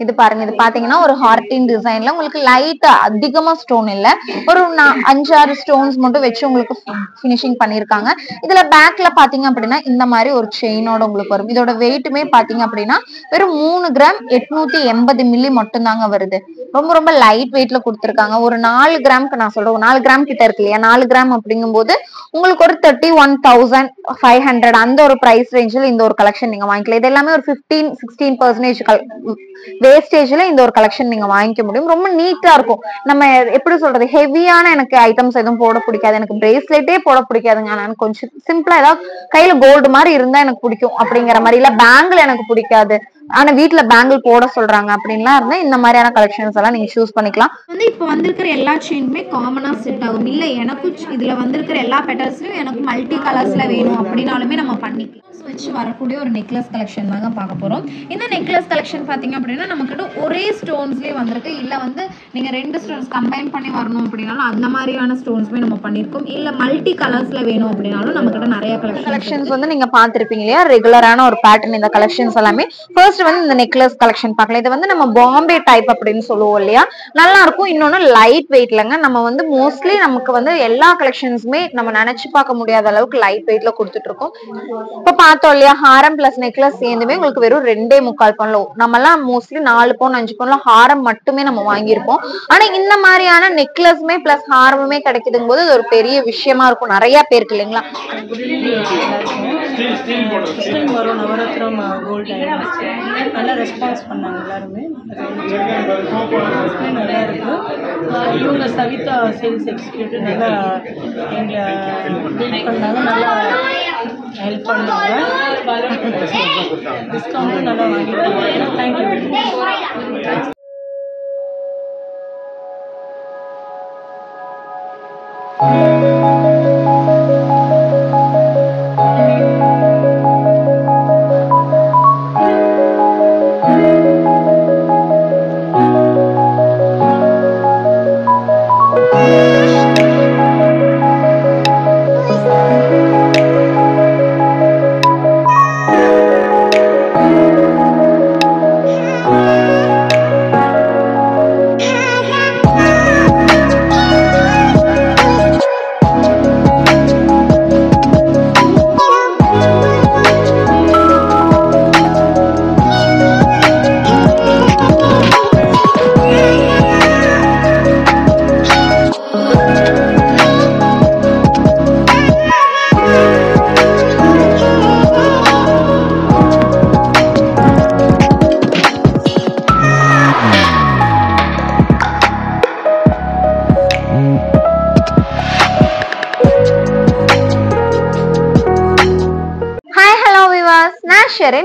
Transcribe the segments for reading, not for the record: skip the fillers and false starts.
இது பாருங்க, இது பாத்தீங்கன்னா ஒரு ஹார்டின் டிசைன்ல உங்களுக்கு லைட் அதிகமா ஸ்டோன் இல்ல, ஒரு 5-6 ஸ்டோன்ஸ் மட்டும் வச்சு உங்களுக்கு பினிஷிங் பண்ணிருக்காங்க. இதுல பேக்ல பாத்தீங்க அப்படின்னா இந்த மாதிரி ஒரு செயினோட உங்களுக்கு வரும். இதோட வெயிட்டுமே பாத்தீங்க அப்படின்னா வெறும் 3 கிராம் 880 மில்லி மட்டும் தாங்க வருது. ரொம்ப ரொம்ப லைட் வெயிட்ல கொடுத்துருக்காங்க. ஒரு 4 கிராம்க்கு நான் சொல்றேன், 4 கிராம் கிட்ட இருக்கு இல்லையா, 4 கிராம் அப்படிங்கும் போது உங்களுக்கு ஒரு 31,500 அந்த ஒரு பிரைஸ் ரேஞ்சில் இந்த ஒரு கலெக்ஷன் நீங்க வாங்கிக்கலாம். இது எல்லாமே ஒரு 15-16% வேஸ்டேஜ்ல இந்த ஒரு கலெக்ஷன் நீங்க வாங்கிக்க முடியும். ரொம்ப நீட்டா இருக்கும். நம்ம எப்படி சொல்றது, ஹெவியான எனக்கு ஐட்டம்ஸ் எதுவும் போட பிடிக்காது, எனக்கு பிரேஸ்லெட்டே போட பிடிக்காதுங்க. நான் கொஞ்சம் சிம்பிளா ஏதாவது கையில கோல்டு மாதிரி இருந்தா எனக்கு பிடிக்கும் அப்படிங்கிற மாதிரி, இல்ல பேங்கிள் எனக்கு பிடிக்காது ஆனா வீட்டுல பேங்கிள் போட சொல்றாங்க அப்படின்லாம் இருந்தா இந்த மாதிரியான கலெக்ஷன்ஸ் எல்லாம் நீங்க சூஸ் பண்ணிக்கலாம். வந்து இப்போ வந்திருக்கிற எல்லா செயினுமே காமனா செட் ஆகும். இல்ல எனக்கும் இதுல வந்திருக்கிற எல்லா பேட்டர்ன்ஸ்லயும் எனக்கு மல்டி கலர்ஸ்ல வேணும் அப்படின்னாலுமே நம்ம பண்ணிக்கலாம். வச்சு வரக்கூடிய ஒரு நெக்லஸ் கலெக்ஷன் தாங்க பார்க்க போறோம். இந்த நெக்லஸ் கலெக்ஷன் பாத்தீங்க அப்படின்னா நமக்கு ஒரே ஸ்டோன்ஸ்லயே வந்திருக்கு. இல்ல வந்து நீங்க 2 ஸ்டோன்ஸ் கம்பைன் பண்ணி வரணும் அப்படின்னாலும் அந்த மாதிரியான ஸ்டோன்ஸ்மே நம்ம பண்ணிருக்கோம். இல்ல மல்டி கலர்ஸ்ல வேணும் அப்படின்னாலும் நம்ம கிட்ட நிறைய கலெக்ஷன்ஸ் வந்து நீங்க பாத்திருப்பீங்க இல்லையா, ரெகுலரான ஒரு பேட்டர்ன் இந்த கலெக்ஷன்ஸ் எல்லாமே. ஃபர்ஸ்ட் வந்து இந்த நெக்லஸ் கலெக்ஷன் பார்க்கலாம். இது வந்து நம்ம பாம்பே டைப் அப்படின்னு சொல்லுவோம் இல்லையா, நல்லா இருக்கும். இன்னொன்னு லைட் வெயிட்லங்க. நம்ம வந்து மோஸ்ட்லி நமக்கு வந்து எல்லா கலெக்ஷன்ஸுமே நம்ம நினைச்சு பார்க்க முடியாத அளவுக்கு லைட் வெயிட்ல கொடுத்துட்டு இருக்கோம். இப்ப பார்த்தோம் இல்லையா, ஹாரம் பிளஸ் நெக்லஸ் சேர்ந்துமே உங்களுக்கு வெறும் 2.25 பவுன்ல. நம்ம எல்லாம் மோஸ்ட்லி 4 பவுன் 5 பவுன்ல ஹாரம் மட்டுமே நம்ம வாங்கியிருப்போம். ஆனா இந்த மாதிரியான நெக்லஸ்மே பிளஸ் ஹாரமுமே கிடைக்குதுங்க போது அது ஒரு பெரிய விஷயமா இருக்கும் நிறைய பேருக்கு இல்லைங்களா. வரும் நவரத்னம் கோல்டு நல்ல ரெஸ்பான்ஸ் பண்ணாங்க எல்லாருமே. நிறையா இருக்கு. இவங்க சவிதா சேல்ஸ் எக்ஸிக்யூட்டிவ் நல்லா எங்களை பில்ட் பண்ணாங்க, நல்லா ஹெல்ப் பண்ணாங்க. டிஸ்கவுண்ட்டும் நல்லா வாங்கிட்டாங்க. தேங்க்யூ.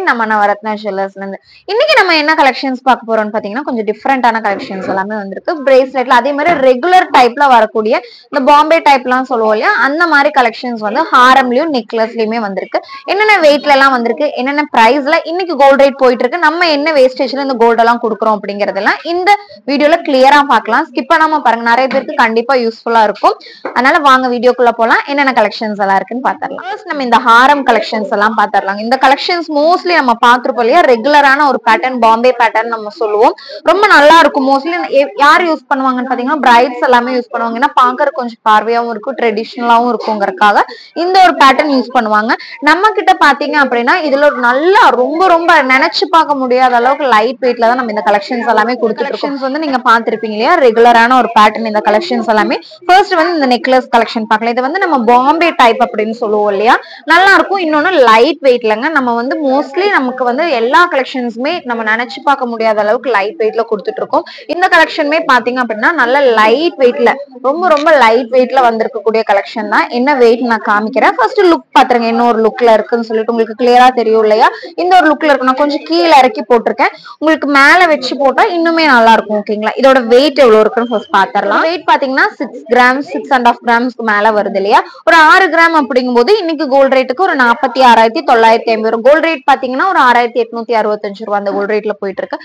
நம்ம நவரத்னா ஜுவல்லர்ஸ்ல இருந்து இன்னைக்கு நம்ம என்ன கலெக்ஷன்ஸ் பார்க்க போறோம்னு பாத்தீங்கன்னா கொஞ்சம் டிஃபரெண்டான கலெக்ஷன்ஸ் எல்லாமே வந்திருக்கு. பிரேஸ்லெட்ல அதே மாதிரி ரெகுலர் டைப்ல வரக்கூடிய இந்த பாம்பே டைப்லாம் சொல்லுவோம் இல்லையா, அந்த மாதிரி கலெக்ஷன்ஸ் வந்து ஹாரம்லயும் நெக்லஸ்லயுமே வந்திருக்கு. என்னென்ன வெயிட்ல எல்லாம் வந்திருக்கு, என்னென்ன பிரைஸ்ல இன்னைக்கு கோல்ட் ரேட் போயிட்டு இருக்கு, நம்ம என்ன வேஸ்டேஜ்ல இந்த கோல்ட் எல்லாம் கொடுக்குறோம் அப்படிங்கறதெல்லாம் இந்த வீடியோல கிளியரா பார்க்கலாம். ஸ்கிப் பண்ணாம பாருங்க, நிறைய பேருக்கு கண்டிப்பா யூஸ்ஃபுல்லா இருக்கும். அதனால வாங்க வீடியோக்குள்ள போலாம், என்னென்ன கலெக்ஷன்ஸ் எல்லாம் இருக்குன்னு பாத்திரலாம். ஃபர்ஸ்ட் நம்ம இந்த ஹாரம் கலெக்ஷன்ஸ் எல்லாம் பாத்திரலாம். இந்த கலெக்ஷன்ஸ் மோஸ்ட்லி நம்ம பாத்துருப்போம் இல்லையா, ரெகுலரான ஒரு பேட்டர்ன், பாம்பே பேட்டர்ன் நம்ம சொல்லுவோம். ரொம்ப நல்லா இருக்கும். மோஸ்ட்லி யார் யூஸ் பண்ணுவாங்கன்னு பாத்தீங்கன்னா பிரைட்ஸ் எல்லாமே யூஸ் பண்ணுவாங்க. ஏன்னா பாக்குற கொஞ்சம் பார்வையாவும் இருக்கும், ட்ரெடிஷனலாவும் இருக்குங்கிறதுக்காக இந்த ஒரு பேட்டர்ன் யூஸ் பண்ணுவாங்க. நம்ம கிட்ட பாத்தீங்க அப்படின்னா இதுல ஒரு நல்லா ரொம்ப ரொம்ப நினைச்சு பார்க்க முடியாத அளவுக்கு லைட் வெயிட்ல தான் நம்ம இந்த கலெக்ஷன்ஸ் எல்லாமே கொடுத்துட்டு இருக்கோம். வந்து நீங்க பாத்திருப்பீங்க இல்லையா, ரெகுலரான ஒரு பேட்டர்ன் இந்த கலெக்ஷன்ஸ் எல்லாமே. ஃபர்ஸ்ட் வந்து இந்த நெக்லஸ் கலெக்ஷன் பார்க்கலாம். இது வந்து நம்ம பாம்பே டைப் அப்படின்னு சொல்லுவோம் இல்லையா, நல்லா இருக்கும். இன்னொன்னு லைட் வெயிட்லங்க. நம்ம வந்து மோஸ்ட்லி நமக்கு வந்து எல்லா கலெக்ஷன்ஸுமே நம்ம நினைச்சு பார்க்க முடியாத அளவுக்கு லைட் வெயிட்ல கொடுத்துட்டு இருக்கோம். இந்த கலெக்ஷனுமே பாத்தீங்க அப்படின்னா நல்ல லைட் வெயிட்ல, ரொம்ப ரொம்ப லைட் வெயிட்ல வந்திருக்கக்கூடிய கலெக்ஷன் தான். என்ன வெயிட் நான் காமிக்கிறேன். ஃபர்ஸ்ட் லுக் பாத்துருங்க, என்ன ஒரு லுக்ல இருக்குன்னு சொல்லிட்டு உங்களுக்கு கிளியரா தெரியும் இல்லையா. இந்த ஒரு லுக்ல இருக்கு. நான் கொஞ்சம் கீழே இறக்கி போட்டிருக்கேன், உங்களுக்கு மேல வச்சு போட்டா இன்னுமே நல்லா இருக்கும். ஓகேங்களா. இதோட வெயிட் எவ்வளவு இருக்குன்னு ஃபர்ஸ்ட் பாத்திரலாம். வெயிட் பாத்தீங்கன்னா 6 கிராம்ஸ் 6.5 கிராம்ஸ்க்கு மேல வருது இல்லையா. ஒரு 6 கிராம் அப்படிங்கும் போது இன்னைக்கு கோல்ட் ரேட்டுக்கு ஒரு 46,950. கோல்ட் ரேட் பாத்தீங்கன்னா ஒரு 6,865 ரூபாய் அந்த கோல்ட் ரேட்ல போயிட்டு இருக்கு.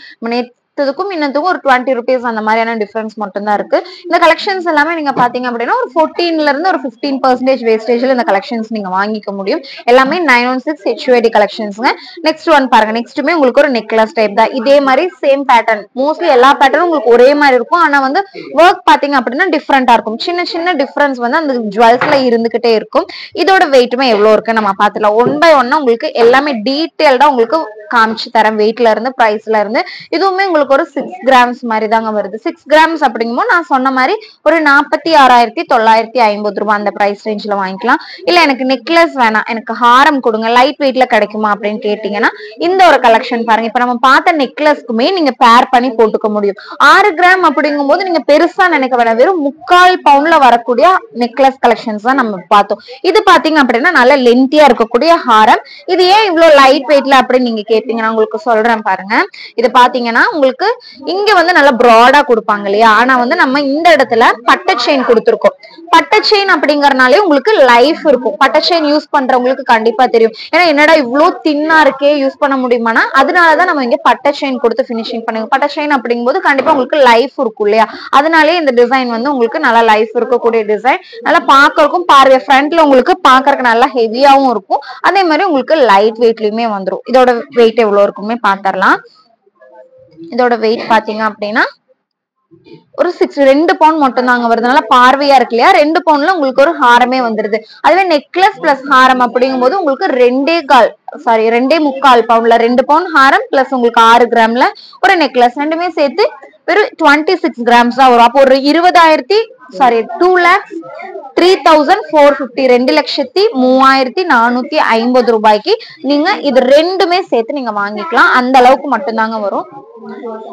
பார்த்ததுக்கும் இன்னத்துக்கும் ஒரு 20 rupees அந்த மாதிரியான டிஃபரன்ஸ் மட்டும் தான் இருக்கு. இந்த கலெக்ஷன்ஸ் எல்லாமே நீங்க பாத்தீங்க அப்படின்னா ஒரு 14ல இருந்து ஒரு 15% வேஸ்டேஜ்ல இந்த கலெக்ஷன்ஸ் நீங்க வாங்கிக்க முடியும். எல்லாமே 916 HUID கலெக்ஷன்ஸ்ங்க. நெக்ஸ்ட் ஒன் பாருங்க. நெக்ஸ்ட்டுமே உங்களுக்கு ஒரு நெக்லஸ் டைப் தான். இதே மாதிரி சேம் பேட்டர்ன், மோஸ்ட்லி எல்லா பேட்டர்னும் உங்களுக்கு ஒரே மாதிரி இருக்கும். ஆனா வந்து ஒர்க் பாத்தீங்க அப்படின்னா டிஃப்ரெண்டா இருக்கும். சின்ன சின்ன டிஃபரன்ஸ் வந்து அந்த ஜுவல்ஸ்ல இருந்துகிட்டே இருக்கும். இதோட வெயிட்டுமே எவ்வளவு இருக்கு நம்ம பாத்துக்கலாம். 1 by 1 உங்களுக்கு எல்லாமே டீடைல்டா உங்களுக்கு காமிச்சு தரேன். வெயிட்ல இருந்து பிரைஸ்ல இருந்து. இதுவுமே உங்களுக்கு ஒரு 6 grams மாதிரி தாங்க வருது. 6 grams அப்படிங்கும்போது நான் சொன்ன மாதிரி ஒரு 46,950 ரூபாய் அந்த பிரைஸ் ரேஞ்ச்ல வாங்கிக்கலாம். இல்ல எனக்கு நெக்லஸ் வேணாம், எனக்கு ஹாரம் கொடுங்க, லைட் வெயிட்ல கிடைக்குமா அப்படின்னு கேட்டீங்கன்னா இந்த ஒரு கலெக்ஷன் பாருங்க. இப்ப நம்ம பார்த்த நெக்லஸ்க்குமே நீங்க பேர் பண்ணி போட்டுக்க முடியும். 6 கிராம் அப்படிங்கும் போது நீங்க பெருசா நினைக்க வேணாம். வெறும் 3/4 பவுண்ட்ல வரக்கூடிய நெக்லஸ் கலெக்ஷன்ஸ் தான் நம்ம பார்த்தோம். இது பாத்தீங்க அப்படின்னா நல்ல லென்த்தியா இருக்கக்கூடிய ஹாரம். இது ஏன் இவ்வளவு லைட் வெயிட்ல அப்படின்னு நீங்க கேட்டீங்க, நான் உங்களுக்கு சொல்றேன் பாருங்க. இது பாத்தீங்கன்னா உங்களுக்கு இங்க வந்து நல்லா ப்ராடா கொடுப்பாங்க இல்லையா, ஆனா வந்து நம்ம இந்த இடத்துல பட்டை செயின் கொடுத்துருக்கோம். பட்டை செயின் அப்படிங்கறனாலே உங்களுக்கு லைஃப் இருக்கும். பட்டை செயின் யூஸ் பண்றவங்களுக்கு கண்டிப்பா தெரியும். ஏன்னா என்னடா இவ்வளவு தின்னா இருக்கே, யூஸ் பண்ண முடியுமானா அதனாலதான் நம்ம இங்க பட்டை செயின் கொடுத்து பினிஷிங் பண்ணுங்க. பட்டை செயின் அப்படிங்கும்போது கண்டிப்பா உங்களுக்கு லைஃப் இருக்கும் இல்லையா, அதனாலே இந்த டிசைன் வந்து உங்களுக்கு நல்லா லைஃப் இருக்கக்கூடிய டிசைன். நல்லா பாக்குறதுக்கும் பாருங்க, ஃப்ரண்ட்ல உங்களுக்கு பாக்குறதுக்கு நல்லா ஹெவியாவும் இருக்கும். அதே மாதிரி உங்களுக்கு லைட் வெயிட்லயுமே வந்துடும். இதோட வெயிட் எவ்வளவு இருக்குமே பாத்திரலாம். இதோட வெயிட் பாத்தீங்க அப்படின்னா ஒரு 2 பவுண்ட் மட்டும் தாங்க வருது. நல்லா பார்வையா இருக்கு இல்லையா. 2 பவுண்ட்ல உங்களுக்கு ஒரு ஹாரமே வந்துருது. அதுவே நெக்லஸ் பிளஸ் ஹாரம் அப்படிங்கும் போது உங்களுக்கு 2.25 பவுண்ட்ல 2 பவுண்ட் ஹாரம் பிளஸ் உங்களுக்கு 6 கிராம்ல ஒரு நெக்லஸ் ரெண்டுமே சேர்த்து வெறும் 26 grams தான் வரும். அப்போ ஒரு 2,03,450 2,03,450 ரூபாய்க்கு நீங்க இது ரெண்டுமே சேர்த்து நீங்க வாங்கிக்கலாம். அந்த அளவுக்கு மட்டும் தாங்க வரும்.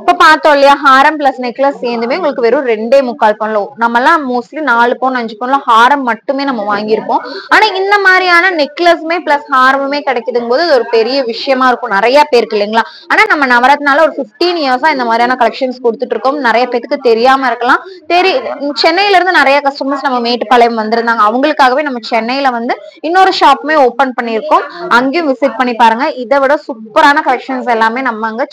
இப்ப பார்த்தோம் இல்லையா, ஹாரம் பிளஸ் நெக்லஸ் சேர்ந்துமே உங்களுக்கு வெறும் 2.25 பவுன்ல. நம்ம எல்லாம் மோஸ்ட்லி 4 பவுன் 5 பவுன்ல ஹாரம் மட்டுமே நம்ம வாங்கியிருப்போம். ஆனா இந்த மாதிரியான நெக்லஸுமே பிளஸ் ஹாரமுமே கிடைக்குதுங்க போது அது ஒரு பெரிய விஷயமா இருக்கும் நிறைய பேருக்கு இல்லைங்களா. ஆனா நம்ம நவரத்னால ஒரு 15 இயர்ஸா இந்த மாதிரியான கலெக்ஷன்ஸ் கொடுத்துட்டு இருக்கோம். நிறைய பேருக்கு தெரியாம இருக்கலாம். சென்னையில இருந்து நிறைய கஸ்டமர்ஸ் நம்ம மேட்டுப்பாளையம் வந்திருந்தாங்க. அவங்களுக்காகவே நம்ம சென்னையில வந்து இன்னொரு ஷாப்புமே ஓபன் பண்ணிருக்கோம். அங்கேயும் விசிட் பண்ணி பாருங்க. இதை விட சூப்பரான கலெக்ஷன்ஸ் எல்லாமே நம்ம அங்க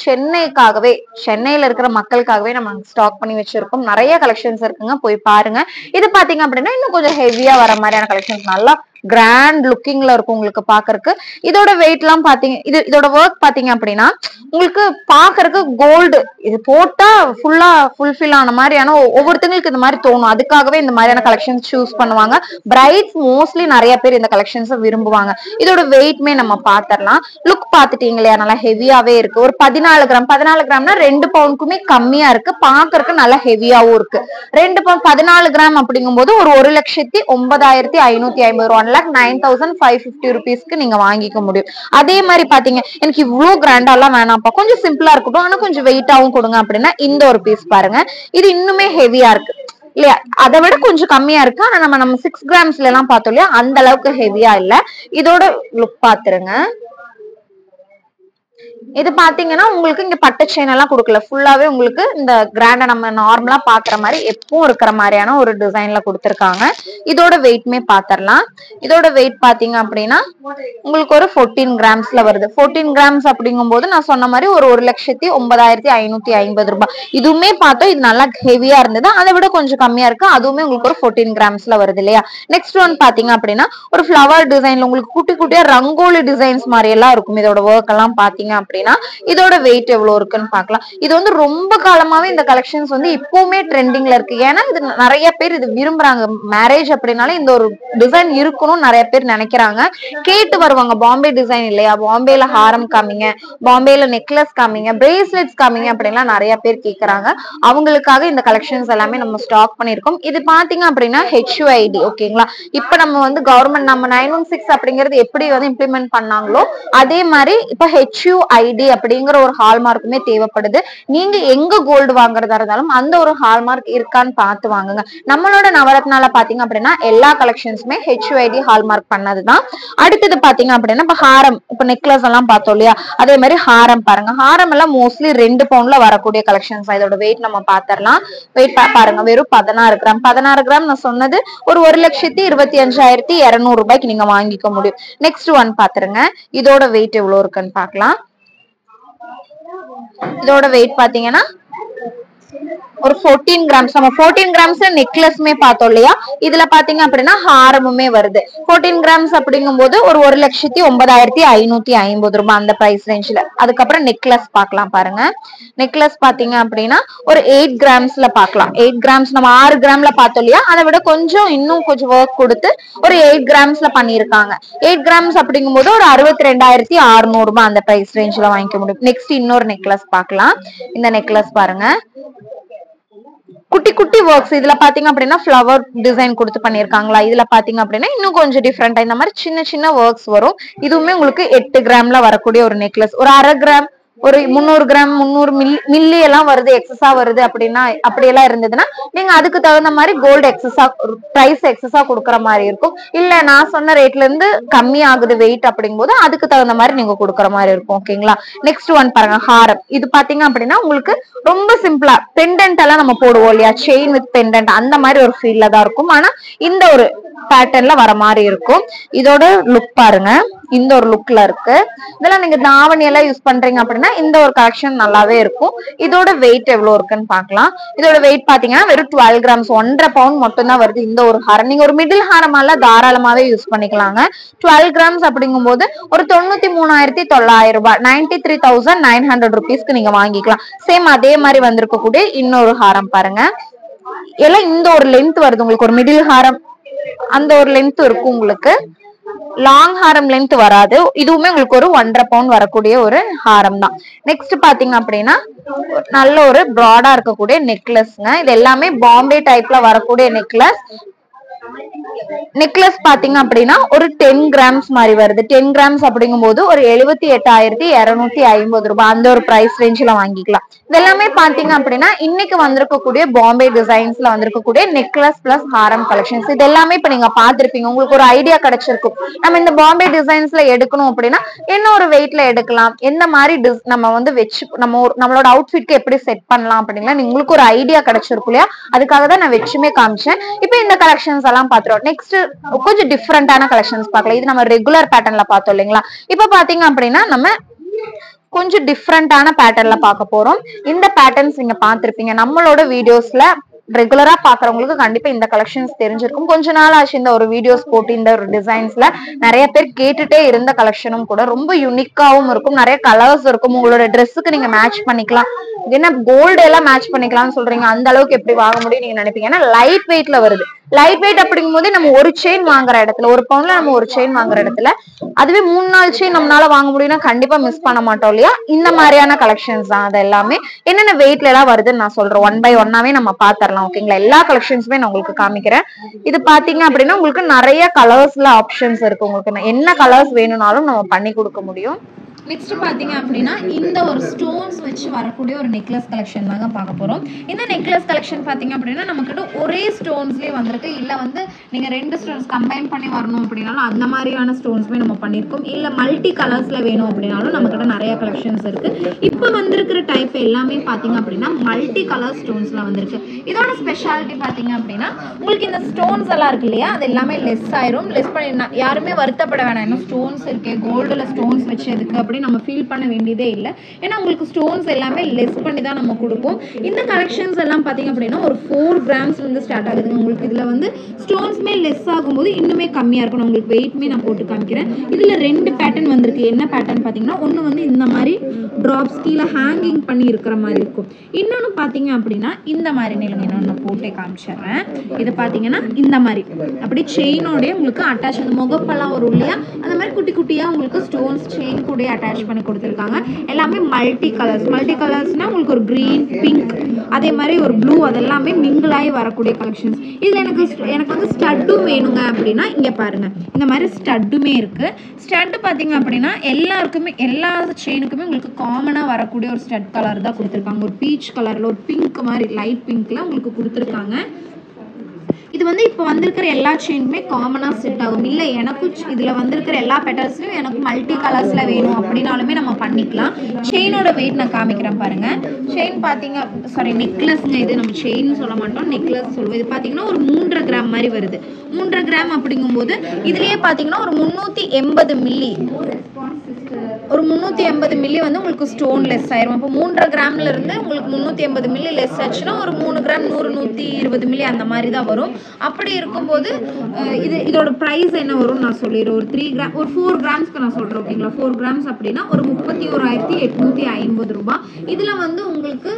சென்னையில இருக்கிற மக்களுக்காகவே நம்ம ஸ்டாக் பண்ணி வச்சிருக்கோம். நிறைய கலெக்ஷன்ஸ் இருக்குங்க, போய் பாருங்க. இது பாத்தீங்க அப்படின்னா இன்னும் கொஞ்சம் ஹெவியா வர மாதிரியான கலெக்ஷன்ஸ், நல்லா கிராண்ட் லுக்கிங்ல இருக்கும் உங்களுக்கு பாக்குறதுக்கு. இதோட வெயிட் எல்லாம் பாத்தீங்க, இதோட ஒர்க் பாத்தீங்க அப்படின்னா உங்களுக்கு பாக்குறதுக்கு கோல்டு இது போட்டா ஃபுல்லா ஃபுல்ஃபில் ஆன மாதிரியான ஒவ்வொருத்தங்களுக்கு இந்த மாதிரி தோணும். அதுக்காகவே இந்த மாதிரியான கலெக்ஷன்ஸ் சூஸ் பண்ணுவாங்க. பிரைட்ஸ் மோஸ்ட்லி நிறைய பேர் இந்த கலெக்ஷன்ஸ் விரும்புவாங்க. இதோட வெயிட்மே நம்ம பாத்திரலாம். லுக் பாத்துட்டீங்க இல்லையா, நல்லா ஹெவியாவே இருக்கு. ஒரு 14 கிராம்னா 2 பவுண்டுக்குமே கம்மியா இருக்கு. பாக்குறதுக்கு நல்லா ஹெவியாவும் இருக்கு. 2 பவுண்ட் 14 கிராம் அப்படிங்கும் போது ஒரு 1,09,550 1,09,550 rupeesக்கு நீங்க வாங்கிக்க முடியும். அதே மாதிரி பாத்தீங்க எனக்கு இவ்வளவு கிராண்டா எல்லாம் வேணாம்ப்பா, கொஞ்சம் சிம்பிளா இருக்கட்டும் ஆனா கொஞ்சம் வெயிட்டாவும் கொடுங்க அப்படின்னா இந்த ஒரு பீஸ் பாருங்க. இது இன்னுமே ஹெவியா இருக்கு இல்லையா, அதை விட கொஞ்சம் கம்மியா இருக்கு. ஆனா நம்ம 6 கிராம்ஸ்ல எல்லாம் பார்த்தோம் இல்லையா, அந்த அளவுக்கு ஹெவியா இல்ல. இதோட லுக் பாத்துருங்க. இது பாத்தீங்கன்னா உங்களுக்கு இங்க பட்டை செயின் எல்லாம் கொடுக்கல, ஃபுல்லாவே உங்களுக்கு இந்த கிராண்டா நம்ம நார்மலா பாக்குற மாதிரி எப்பவும் இருக்கிற மாதிரியான ஒரு டிசைன்ல கொடுத்திருக்காங்க. இதோட வெயிட்மே பாத்திரலாம். இதோட வெயிட் பாத்தீங்க அப்படின்னா உங்களுக்கு ஒரு 14 கிராம்ஸ்ல வருது. 14 கிராம்ஸ் அப்படிங்கும் போது நான் சொன்ன மாதிரி ஒரு 1,09,550 ரூபாய். இதுவுமே பார்த்தோம் இது நல்லா ஹெவியா இருந்தது, அதை விட கொஞ்சம் கம்மியா இருக்கு. அதுவுமே உங்களுக்கு ஒரு 14 கிராம்ஸ்ல வருது இல்லையா. நெக்ஸ்ட் ஒன் பாத்தீங்க அப்படின்னா ஒரு ஃபிளவர் டிசைன்ல உங்களுக்கு குட்டி குட்டியா ரங்கோலி டிசைன்ஸ் மாதிரி எல்லாம் இருக்கும். இதோட ஒர்க் எல்லாம் பாத்தீங்க அப்படின்னா இதோட வெயிட் எவ்வளவு இருக்குன்னு பாக்கலாம். இது வந்து ரொம்ப காலமாவே இந்த கலெக்ஷன்ஸ் வந்து இப்பவுமே ட்ரெண்டிங்ல இருக்கு. ஏன்னா இது நிறைய பேர் இது விரும்புறாங்க. மேரேஜ் அப்படின்னாலே இந்த ஒரு டிசைன் இருக்கணும்னு நிறைய பேர் நினைக்கிறாங்க. கேட்டு வருவாங்க, பாம்பே டிசைன் இல்லையா, பாம்பேல ஹாரம் காமிங்க, பாம்பேல நெக்லஸ் காமிங்க, பிரேஸ்லெட்ஸ் காமிங்க அப்படின்லாம் நிறைய பேர் கேக்குறாங்க. அவங்களுக்காக இந்த கலெக்ஷன்ஸ் எல்லாமே நம்ம ஸ்டாக் பண்ணிருக்கோம். இது பாத்தீங்க அப்படின்னா HUID ஓகேங்களா. இப்ப நம்ம வந்து கவர்மெண்ட் நம்ம 916 அப்படிங்கிறது எப்படி வந்து இம்ப்ளிமெண்ட் பண்ணாங்களோ அதே மாதிரி இப்ப HUID அப்படிங்கிற ஒரு ஹால்மார்க்குமே தேவைப்படுது. நீங்க எங்க கோல்டு வாங்குறதா இருந்தாலும் அந்த ஒரு ஹால்மார்க் இருக்கான்னு பார்த்து வாங்குங்க. நம்மளோட நவரத்னால பாத்தீங்க அப்படின்னா எல்லா கலெக்ஷன்ஸுமே HUID ஹால்மார்க் பண்ணதுதான். அடுத்தது பாத்தீங்க அப்படின்னா இப்ப ஹாரம், இப்ப நெக்லஸ் எல்லாம் பார்த்தோம் இல்லையா, அதே மாதிரி ஹாரம் பாருங்க. ஹாரம் எல்லாம் மோஸ்ட்லி 2 பவுண்ட்ல வரக்கூடிய கலெக்ஷன்ஸ். இதோட வெயிட் நம்ம பாத்திரலாம். வெயிட் பாருங்க, வெறும் 16 கிராம். 16 கிராம் நான் சொன்னது ஒரு 1,25,200 ரூபாய்க்கு நீங்க வாங்கிக்க முடியும். நெக்ஸ்ட் ஒன் பாத்துருங்க. இதோட வெயிட் எவ்வளவு இருக்குன்னு பாக்கலாம். இதோட வெயிட் பாத்தீங்கன்னா ஒரு 14 கிராம்ஸ். நம்ம 14 கிராம்ஸ் நெக்லஸ்மே பார்த்தோம் இல்லையா, இதுல பாத்தீங்க அப்படின்னா ஹாரமுமே வருது. 14 கிராம்ஸ் அப்படிங்கும்போது ஒரு 1,09,550 ரூபாய் அந்த பிரைஸ் ரேஞ்ச்ல. அதுக்கப்புறம் நெக்லஸ் பார்க்கலாம் பாருங்க. நெக்லஸ் பாத்தீங்க அப்படின்னா ஒரு 8 கிராம்ஸ்ல பார்க்கலாம். 8 கிராம்ஸ் நம்ம 6 கிராம்ல பார்த்தோம் இல்லையா, அதை விட இன்னும் கொஞ்சம் ஒர்க் கொடுத்து ஒரு 8 கிராம்ஸ்ல பண்ணிருக்காங்க. 8 கிராம்ஸ் அப்படிங்கும்போது ஒரு 62,600 ரூபாய் அந்த பிரைஸ் ரேஞ்ச்ல வாங்கிக்க முடியும். நெக்ஸ்ட் இன்னொரு நெக்லஸ் பார்க்கலாம். இந்த நெக்லஸ் பாருங்க, குட்டி குட்டி ஒர்க்ஸ். இதுல பாத்தீங்க அப்படின்னா ஃபிளவர் டிசைன் கொடுத்து பண்ணிருக்காங்களா. இதுல பாத்தீங்க அப்படின்னா இன்னும் கொஞ்சம் டிஃப்ரெண்டா இந்த மாதிரி சின்ன சின்ன ஒர்க்ஸ் வரும். இதுவுமே உங்களுக்கு 8 கிராம்ல வரக்கூடிய ஒரு நெக்லஸ். ஒரு 1/2 கிராம், ஒரு 300 கிராம், 300 மில்லி எல்லாம் வருது, எக்ஸஸா வருது அப்படின்னா, அப்படியெல்லாம் இருந்ததுன்னா நீங்க அதுக்கு தகுந்த மாதிரி கோல்டு எக்ஸஸா பிரைஸ் எக்ஸஸா கொடுக்குற மாதிரி இருக்கும். இல்ல நான் சொன்ன ரேட்ல இருந்து கம்மி ஆகுது வெயிட் அப்படிங்கும்போது அதுக்கு தகுந்த மாதிரி நீங்க கொடுக்குற மாதிரி இருக்கும். ஓகேங்களா. நெக்ஸ்ட் ஒன் பாருங்க, ஹாரம். இது பாத்தீங்க அப்படின்னா உங்களுக்கு ரொம்ப சிம்பிளா பெண்டன்ட் எல்லாம் நம்ம போடுவோம் இல்லையா, செயின் வித் பெண்டன்ட், அந்த மாதிரி ஒரு ஃபீல்ல தான் இருக்கும். ஆனா இந்த ஒரு பேட்டர்ன்ல வர மாதிரி இருக்கும். இதோட லுக் பாருங்க, இந்த ஒரு லுக்ல இருக்கு. இதெல்லாம் நீங்க தாவணி எல்லாம் யூஸ் பண்றீங்க அப்படின்னா இந்த ஒரு கலெக்ஷன் நல்லாவே இருக்கும். இதோட வெயிட் எவ்வளவு இருக்குன்னு பாக்கலாம். இதோட வெயிட் பாத்தீங்கன்னா வெறும் 12 கிராம்ஸ், 1.5 பவுண்ட் மட்டும் தான் வருது. இந்த ஒரு ஹாரம் நீங்க ஒரு மிடில் ஹாரமால தாராளமாவே யூஸ் பண்ணிக்கலாங்க. 12 கிராம்ஸ் அப்படிங்கும்போது ஒரு 93,900 ரூபாய், 93,900 ருபீஸ்க்கு நீங்க வாங்கிக்கலாம். சேம் அதே மாதிரி வந்திருக்கக்கூடிய இன்னொரு ஹாரம் பாருங்க. எல்லாம் இந்த ஒரு லென்த் வருது உங்களுக்கு. ஒரு மிடில் ஹாரம் அந்த ஒரு லென்த் இருக்கும் உங்களுக்கு, லாங் ஹாரம் லென்த் வராது. இதுவுமே உங்களுக்கு ஒரு 1.5 பவுண்ட் வரக்கூடிய ஒரு ஹாரம் தான். நெக்ஸ்ட் பாத்தீங்க அப்படின்னா நல்ல ஒரு ப்ராடா இருக்கக்கூடிய நெக்லஸ்ங்க. இது எல்லாமே பாம்பே டைப்ல வரக்கூடிய நெக்லஸ். நெக்லஸ் பாத்தீங்க அப்படின்னா ஒரு 10 கிராம்ஸ் மாதிரி வருது. 10 கிராம்ஸ் அப்படிங்கும்போது ஒரு 78,250 ரூபாய் அந்த ஒரு பிரைஸ் ரேஞ்ச்ல வாங்கிக்கலாம். இதெல்லாமே பாத்தீங்க அப்படின்னா இன்னைக்கு வந்திருக்கக்கூடிய பாம்பே டிசைன்ஸ்ல வந்திருக்கக்கூடிய நெக்லஸ் பிளஸ் ஹாரம் கலெக்ஷன்ஸ். இது எல்லாமே இப்ப நீங்க பாத்திருப்பீங்க, உங்களுக்கு ஒரு ஐடியா கிடைச்சிருக்கும். நம்ம இந்த பாம்பே டிசைன்ஸ்ல எடுக்கணும் அப்படின்னா என்ன ஒரு வெயிட்ல எடுக்கலாம், எந்த மாதிரி நம்ம வந்து வச்சு நம்மளோட அவுட்ஃபிட்க்கு எப்படி செட் பண்ணலாம் அப்படின்னா உங்களுக்கு ஒரு ஐடியா கிடைச்சிருக்கும் இல்லையா. அதுக்காக தான் நான் வச்சுமே காமிச்சேன். இப்ப இந்த கலெக்ஷன்ஸ் எல்லாம் பாத்துறோம். நெக்ஸ்ட் கொஞ்சம் டிஃப்ரெண்டான கலெக்ஷன்ஸ் பார்க்கலாம். இது நம்ம ரெகுலர் பேட்டர்ன்ல பார்த்தோம் இல்லைங்களா. இப்ப பாத்தீங்க அப்படின்னா நம்ம கொஞ்சம் டிஃப்ரெண்டான பேட்டர்ன்ல பார்க்க போறோம். இந்த பேட்டர்ன்ஸ் நீங்க பார்த்திருப்பீங்க நம்மளோட வீடியோஸ்ல. ரெகுலரா பாக்குறவங்களுக்கு கண்டிப்பா இந்த கலெக்ஷன்ஸ் தெரிஞ்சிருக்கும். கொஞ்ச நாள் ஆச்சு இந்த ஒரு வீடியோஸ் போட்டு. இந்த ஒரு டிசைன்ஸ்ல நிறைய பேர் கேட்டுட்டே இருந்த கலெக்ஷனும் கூட ரொம்ப யூனிக்காவும் இருக்கும். நிறைய கலர்ஸ் இருக்கும். உங்களோட ட்ரெஸ்ஸுக்கு நீங்க மேட்ச் பண்ணிக்கலாம். என்ன கோல்டு எல்லாம் மேட்ச் பண்ணிக்கலாம்னு சொல்றீங்க, அந்த அளவுக்கு எப்படி வாங்க முடியும் நீங்க நினைப்பீங்க. ஏன்னா லைட் வெயிட்ல வருது. லைட் வெயிட் அப்படிங்கும் போது நம்ம ஒரு செயின் வாங்குற இடத்துல, ஒரு பவுன்ல நம்ம ஒரு செயின் வாங்குற இடத்துல அதுவே 3-4 செயின் நம்மளால வாங்க முடியும்னா கண்டிப்பா மிஸ் பண்ண மாட்டோம் இல்லையா. இந்த மாதிரியான கலெக்ஷன்ஸ் தான். அது எல்லாமே என்னென்ன வெயிட்ல எல்லாம் வருதுன்னு நான் சொல்றேன். 1 by 1ஆவே நம்ம பாத்திரலாம். ஓகேங்களா. எல்லா கலெக்ஷன்ஸுமே நான் உங்களுக்கு காமிக்கிறேன். இது பாத்தீங்க அப்படின்னா உங்களுக்கு நிறைய கலர்ஸ்ல ஆப்ஷன்ஸ் இருக்கு. உங்களுக்கு என்ன கலர்ஸ் வேணும்னாலும் நம்ம பண்ணி கொடுக்க முடியும். நெக்ஸ்ட் பாத்தீங்க அப்படின்னா இந்த ஒரு ஸ்டோன்ஸ் வச்சு வரக்கூடிய ஒரு நெக்லஸ் கலெக்ஷன் தாங்க பார்க்க போறோம். இந்த நெக்லஸ் கலெக்ஷன் பாத்தீங்க அப்படின்னா நமக்கிட்ட ஒரே ஸ்டோன்ஸ்லயே வந்திருக்கு. இல்ல வந்து நீங்க 2 ஸ்டோன்ஸ் கம்பைன் பண்ணி வரணும் அப்படின்னாலும் அந்த மாதிரியான ஸ்டோன்ஸ்மே நம்ம பண்ணிருக்கோம். இல்ல மல்டி கலர்ஸ்ல வேணும் அப்படின்னாலும் நமக்கிட்ட நிறைய கலெக்ஷன்ஸ் இருக்கு. இப்போ வந்திருக்கிற டைப் எல்லாமே பாத்தீங்க அப்படின்னா மல்டி கலர் ஸ்டோன்ஸ்ல வந்திருக்கு. இதோட ஸ்பெஷாலிட்டி பாத்தீங்க அப்படின்னா உங்களுக்கு இந்த ஸ்டோன்ஸ் எல்லாம் இருக்கு இல்லையா, அது எல்லாமே லெஸ் ஆயிரும். லெஸ் பண்ணி யாருமே வருத்தப்பட வேணாம். இன்னும் ஸ்டோன்ஸ் இருக்கு, கோல்டுல ஸ்டோன்ஸ் வச்சு எதுக்கு அப்படி நம்ம ஃபீல் பண்ண வேண்டியதே இல்லை. ஏன்னா உங்களுக்கு ஸ்டோன்ஸ் எல்லாமே லெஸ் பண்ணி தான் நம்ம கொடுப்போம். இந்த கலெக்ஷன்ஸ் எல்லாம் பார்த்தீங்க அப்படின்னா ஒரு 4 கிராம்ஸ் வந்து ஸ்டார்ட் ஆகுது. உங்களுக்கு இதில் வந்து ஸ்டோன்ஸ்மே லெஸ் ஆகும்போது இன்னுமே கம்மியாக இருக்கும். உங்களுக்கு வெயிட்மே நான் போட்டு காமிக்கிறேன். இதில் 2 பேட்டர்ன் வந்திருக்கு. என்ன பேட்டர்ன் பார்த்தீங்கன்னா ஒன்று வந்து இந்த மாதிரி ட்ராப்ஸ் கீழே ஹேங்கிங் பண்ணி இருக்கிற மாதிரி இருக்கும். இன்னொன்று பார்த்தீங்க அப்படின்னா இந்த மாதிரி நிலங்க இன்னொன்று போட்டே காமிச்சிடுறேன். இது பார்த்தீங்கன்னா இந்த மாதிரி அப்படி செயினோடய உங்களுக்கு அட்டாச், அந்த முகப்பெல்லாம் வரும் இல்லையா, அந்த மாதிரி குட்டி குட்டியாக உங்களுக்கு ஸ்டோன்ஸ் செயின் கூட அட்டாச் பண்ணி கொடுத்துருக்காங்க. எல்லாமே மல்டி கலர்ஸ். மல்டி கலர்ஸ்னா உங்களுக்கு ஒரு கிரீன், பிங்க், அதே மாதிரி ஒரு ப்ளூ, அதெல்லாமே மிங்கிள் ஆகி வரக்கூடிய கலெக்ஷன்ஸ். இதில் எனக்கு வந்து ஸ்டட்டும் வேணுங்க அப்படின்னா இங்கே பாருங்க, இந்த மாதிரி ஸ்டட்டுமே இருக்கு. ஸ்டட்டு பார்த்தீங்க அப்படின்னா எல்லாருக்குமே எல்லா செயினுக்குமே உங்களுக்கு காமனாக வரக்கூடிய ஒரு ஸ்டட் கலர் தான் கொடுத்துருக்காங்க. ஒரு பீச் கலரில் ஒரு பிங்க் மாதிரி லைட் பிங்க்ல உங்களுக்கு கொடுத்துருக்காங்க. இது வந்து இப்போ வந்திருக்கிற எல்லா செயினுமே காமனாக செட் ஆகும். இல்லை எனக்கும் இதில் வந்திருக்கிற எல்லா பெட்டல்ஸ்லையும் எனக்கு மல்டி கலர்ஸில் வேணும் அப்படின்னாலுமே நம்ம பண்ணிக்கலாம். செயினோட வெயிட் நான் காமிக்கிறேன் பாருங்க. செயின் பார்த்தீங்க, சாரி நெக்லஸ்ங்க, இது நம்ம செயின் சொல்ல மாட்டோம், நெக்லஸ் சொல்லுவோம். இது பார்த்தீங்கன்னா ஒரு 3.5 கிராம் மாதிரி வருது. 3.5 கிராம் அப்படிங்கும்போது இதுலேயே பார்த்தீங்கன்னா ஒரு 380 மில்லி. ரெஸ்பான்ஸ் சிஸ்டர் ஒரு 380 மில்லி வந்து உங்களுக்கு ஸ்டோன் லெஸ் ஆயிரும். அப்போ 3.5 கிராம்ல இருந்து உங்களுக்கு 380 மில்லி லெஸ் ஆச்சுன்னா ஒரு 3 கிராம் 100-120 மில்லி அந்த மாதிரி தான் வரும். அப்படி இருக்கும்போது இதோட ப்ரைஸ் என்ன வரும்னு நான் சொல்லிடுறேன். ஒரு 3 கிராம் ஒரு 4 கிராம்ஸ்க்கு நான் சொல்கிறேன் ஓகேங்களா. 4 கிராம்ஸ் அப்படின்னா ஒரு 31,850 ரூபாய். இதில் வந்து உங்களுக்கு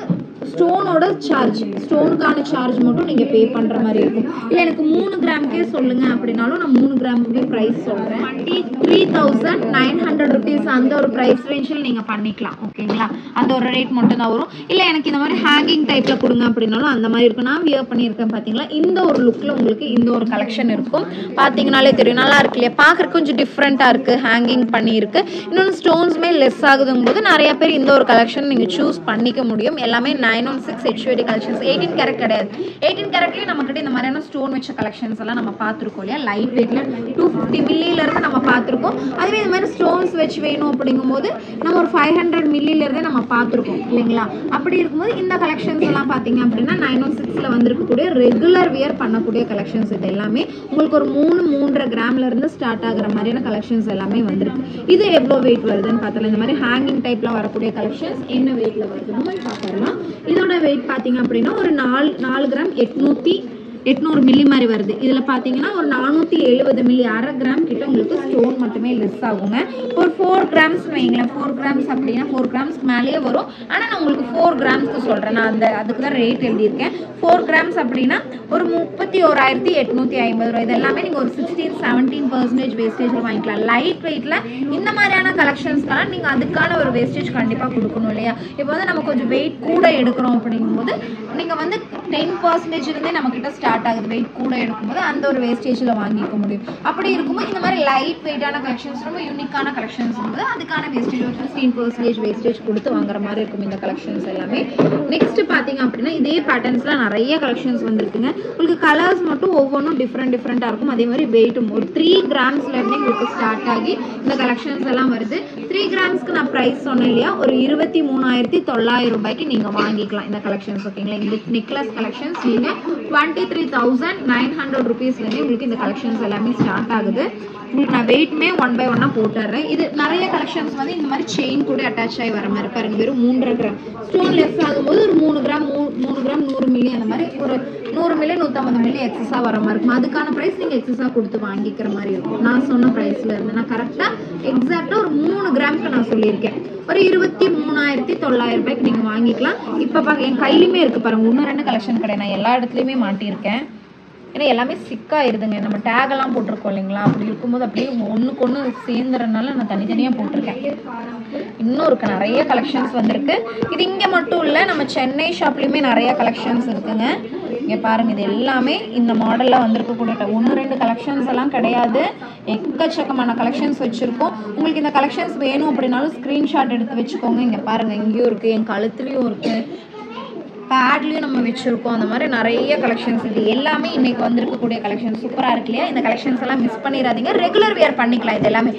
ஸ்டோனோட சார்ஜ், ஸ்டோனுக்கான சார்ஜ் மட்டும் நீங்கள் பே பண்ணுற மாதிரி இருக்கும். இல்லை எனக்கு 3 கிராமுக்கே சொல்லுங்க அப்படின்னாலும் நான் 3 கிராமுக்கே ப்ரைஸ் சொல்கிறேன். 23,900 ருபீஸ் அந்த ஒரு ப்ரைஸ் ரேஞ்சில் நீங்கள் பண்ணிக்கலாம் ஓகேங்களா. அந்த ஒரு ரேட் மட்டும் தான் வரும். இல்லை எனக்கு இந்த மாதிரி ஹேங்கிங் டைப்பில் கொடுங்க அப்படின்னாலும் அந்த மாதிரி இருக்கும். நான் வியர் பண்ணியிருக்கேன் பார்த்தீங்களா. இந்த ஒரு லுக்கில் உங்களுக்கு இந்த ஒரு கலெக்ஷன் இருக்கும். பார்த்தீங்கனாலே தெரியும், நல்லா இருக்கு இல்லையா. பார்க்குறக்கு கொஞ்சம் டிஃப்ரெண்ட்டாக இருக்குது, ஹேங்கிங் பண்ணியிருக்கு. இன்னொன்று ஸ்டோன்ஸுமே லெஸ் ஆகுதுங்கும் போது நிறைய பேர் இந்த ஒரு கலெக்ஷன் நீங்கள் சூஸ் பண்ணிக்க முடியும். எல்லாமே 916 HUD கலெக்ஷன்ஸ். 18 கேரட் கிடையாது. 18 கேரட்லேயே நம்மக்கிட்ட இந்த மாதிரியான ஸ்டோன் வச்ச கலெக்ஷன்ஸ் எல்லாம் நம்ம பார்த்துருக்கோம் இல்லையா. லைட் வெயிட்ல 250 மில்லியிலேருந்து நம்ம பார்த்துருக்கோம். அதுவே இந்த மாதிரி ஸ்டோன்ஸ் வச்சு வேணும் அப்படிங்கும்போது நம்ம ஒரு 500 மில்லியிலேருந்தே நம்ம பார்த்துருக்கோம் இல்லைங்களா. அப்படி இருக்கும்போது இந்த கலெக்ஷன்ஸ் எல்லாம் பார்த்தீங்க அப்படின்னா 916ல் வந்திருக்கக்கூடிய ரெகுலர் வியர் பண்ணக்கூடிய கலெக்ஷன்ஸ். இது எல்லாமே உங்களுக்கு ஒரு 3-3.5 கிராம்லேருந்து ஸ்டார்ட் ஆகிற மாதிரியான கலெக்ஷன்ஸ் எல்லாமே வந்திருக்கு. இது எவ்வளோ வெயிட் வருதுன்னு பார்த்தலாம். இந்த மாதிரி ஹேங்கிங் டைப்பில் வரக்கூடிய கலெக்ஷன்ஸ் என்ன வெயிட்டில் வருதுன்னு பார்த்துடலாம். இதோட வெயிட் பார்த்தீங்க அப்படின்னா ஒரு 4 கிராம் 800 மில்லி மாதிரி வருது. இதில் பார்த்தீங்கன்னா ஒரு 470 மில்லி, 1/2 கிராம் கிட்ட உங்களுக்கு ஸ்டோன் மட்டுமே லெஸ் ஆகுங்க. ஒரு 4 கிராம்ஸ் வைங்களேன். 4 கிராம்ஸ் அப்படின்னா 4 கிராம்ஸ்க்கு மேலேயே வரும். ஆனால் நான் உங்களுக்கு 4 கிராம்ஸ்க்கு சொல்கிறேன். நான் அதுக்கு தான் ரேட் எழுதியிருக்கேன். 4 கிராம்ஸ் அப்படின்னா ஒரு 31,850 ரூபா. இது எல்லாமே நீங்கள் ஒரு 16-17% வேஸ்டேஜில் வாங்கிக்கலாம். லைட் வெயிட்டில் இந்த மாதிரியான கலெக்ஷன்ஸ்க்கெல்லாம் நீங்கள் அதுக்கான ஒரு வேஸ்டேஜ் கண்டிப்பாக கொடுக்கணும் இல்லையா. இப்போ வந்து நம்ம கொஞ்சம் வெயிட் கூட எடுக்கிறோம் அப்படிங்கும்போது நீங்கள் வந்து 10% நம்மக்கிட்ட ஸ்டார்ட் ஆகுது. வெயிட் கூட எடுக்கும்போது அந்த ஒரு வேஸ்டேஜில் வாங்கிக்க முடியும். அப்படி இருக்கும்போது இந்த மாதிரி லைட் வெயிட்டான கலெக்ஷன்ஸ், ரொம்ப யூனிக்கான கலெக்ஷன்ஸ் வந்து அதுக்கான வேஸ்டேஜ் ஒரு 15% வேஸ்டேஜ் கொடுத்து வாங்குற மாதிரி இருக்கும் இந்த கலெக்ஷன்ஸ் எல்லாமே. நெக்ஸ்ட் பார்த்தீங்க அப்படின்னா இதே பேட்டர்ன்ஸ்லாம் நிறைய கலெக்ஷன்ஸ் வந்துருக்குங்க. உங்களுக்கு கலர்ஸ் மட்டும் ஒவ்வொன்றும் டிஃப்ரெண்ட்டாக இருக்கும். அதே மாதிரி வெயிட்டும் ஒரு 3 கிராம்ஸ்லேருந்து உங்களுக்கு ஸ்டார்ட் ஆகி இந்த கலெக்ஷன்ஸ் எல்லாம் வருது. 3 கிராம்ஸ்க்கு நான் ப்ரைஸ் சொன்னேன் இல்லையா, ஒரு 23,900 ரூபாய்க்கு நீங்கள் வாங்கிக்கலாம் இந்த கலெக்ஷன்ஸ் ஓகேங்களா. இந்த நெக்லஸ் கலெக்ஷன்ஸ் நீங்கள் 23,900 ருபீஸ்லேருந்து உங்களுக்கு இந்த கலெக்ஷன்ஸ் எல்லாமே ஸ்டார்ட் ஆகுது. உங்களுக்கு நான் வெயிட்மே 1 by 1 போட்டுறேன். இது நிறைய கலெக்ஷன்ஸ் வந்து இந்த மாதிரி செயின் கூட அட்டாச் ஆகி வர மாதிரி பாருங்க. வெறும் 3.5 கிராம் ஸ்டோன் லெஸ் ஆகும்போது ஒரு 3 கிராம் 100 மில்லி அந்த மாதிரி ஒரு 100 மில்லி 150 மில்லி எக்ஸஸாக வர மாதிரி இருக்கும். அதுக்கான ப்ரைஸ் நீங்கள் எக்ஸஸாக கொடுத்து வாங்கிக்கிற மாதிரி இருக்கும். நான் சொன்ன ப்ரைஸில் இருந்து நான் கரெக்டாக எக்ஸாக்டாக ஒரு 3 கிராமுக்கு நான் சொல்லியிருக்கேன். ஒரு 23,900 ரூபாய்க்கு நீங்கள் வாங்கிக்கலாம். இப்போ பார்க்க என் கையிலுமே இருக்குது பாருங்கள். 1-2 கலெக்ஷன் கிடையாது, நான் எல்லா இடத்துலையுமே மாட்டியிருக்கேன். ஏன்னா எல்லாமே சிக்காயிருதுங்க. நம்ம டேகெல்லாம் போட்டிருக்கோம் இல்லைங்களா. அப்படி இருக்கும்போது அப்படியே ஒன்றுக்கு ஒன்று சேர்ந்துறதுனால நான் தனித்தனியாக போட்டிருக்கேன். இன்னும் இருக்கு, நிறைய கலெக்ஷன்ஸ் வந்திருக்கு. இது இங்கே மட்டும் இல்லை, நம்ம சென்னை ஷாப்லேயுமே நிறைய கலெக்ஷன்ஸ் இருக்குங்க. இங்கே பாருங்கள், இது எல்லாமே இந்த மாடலில் வந்திருக்கக்கூடிய 1-2 கலெக்ஷன்ஸ் எல்லாம் கிடையாது, எக்கச்சக்கமான கலெக்ஷன்ஸ் வச்சுருக்கோம். உங்களுக்கு இந்த கலெக்ஷன்ஸ் வேணும் அப்படின்னாலும் ஸ்க்ரீன்ஷாட் எடுத்து வச்சுக்கோங்க. இங்கே பாருங்கள், இங்கேயும் இருக்குது, என் கழுத்துலேயும் இருக்குது, பேட்லேயும் நம்ம வச்சுருக்கோம். அந்த மாதிரி நிறைய கலெக்ஷன்ஸ் இது எல்லாமே இன்றைக்கி வந்திருக்கக்கூடிய கலெக்ஷன்ஸ் சூப்பராக இருக்கு இல்லையா. இந்த கலெக்ஷன்ஸ் எல்லாம் மிஸ் பண்ணிடாதீங்க. ரெகுலர் வியர் பண்ணிக்கலாம். இது எல்லாமே